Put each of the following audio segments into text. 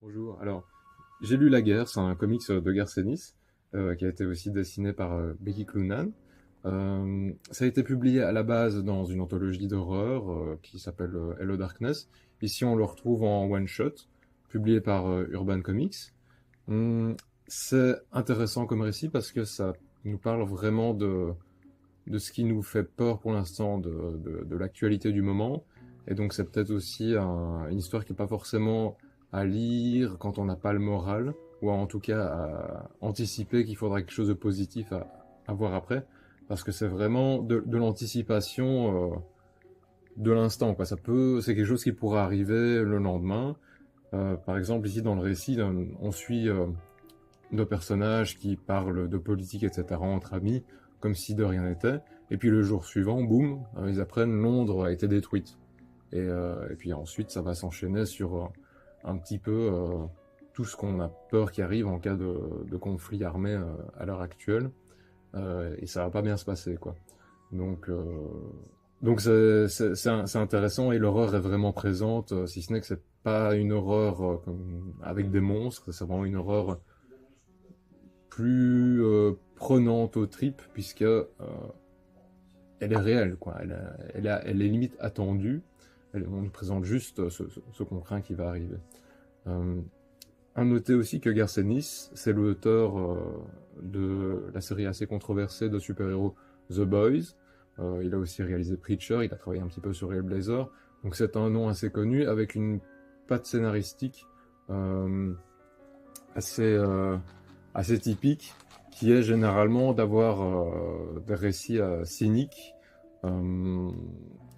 Bonjour. Alors, j'ai lu La Guerre, c'est un comics de Garcenis, qui a été aussi dessiné par Becky Cloonan. Ça a été publié à la base dans une anthologie d'horreur qui s'appelle Hello Darkness. Ici, on le retrouve en one-shot, publié par Urban Comics. Hum, c'est intéressant comme récit parce que ça nous parle vraiment de ce qui nous fait peur pour l'instant, de l'actualité du moment. Et donc c'est peut-être aussi une histoire qui n'est pas forcément à lire quand on n'a pas le moral, ou en tout cas à anticiper qu'il faudra quelque chose de positif à voir après, parce que c'est vraiment de l'anticipation de l'instant, quoi. C'est quelque chose qui pourrait arriver le lendemain. Par exemple, ici dans le récit, on suit nos personnages qui parlent de politique, etc., entre amis, comme si de rien n'était. Et puis le jour suivant, boum, ils apprennent Londres a été détruite. Et puis ensuite, ça va s'enchaîner sur un petit peu tout ce qu'on a peur qui arrive en cas de conflit armé à l'heure actuelle. Et ça va pas bien se passer, quoi. Donc, euh, donc c'est intéressant et l'horreur est vraiment présente, si ce n'est que c'est pas une horreur avec des monstres, c'est vraiment une horreur plus prenante aux tripes, puisque elle est réelle, quoi. Elle est limite attendue. On nous présente juste ce qu'on craint qui va arriver. Euh, à noter aussi que Garcenis, c'est l'auteur de la série assez controversée de super-héros The Boys. Il a aussi réalisé Preacher, il a travaillé un petit peu sur Hellblazer. Donc c'est un nom assez connu, avec une patte scénaristique euh, assez, assez typique, qui est généralement d'avoir des récits cyniques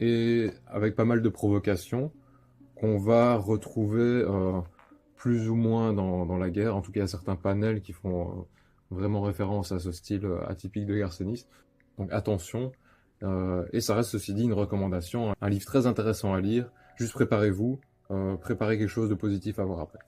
et avec pas mal de provocations qu'on va retrouver plus ou moins dans la guerre. En tout cas, il y a certains panels qui font vraiment référence à ce style atypique de Garcenis. Donc attention. Et ça reste ceci dit une recommandation, un livre très intéressant à lire. Juste préparez-vous, préparez quelque chose de positif à voir après.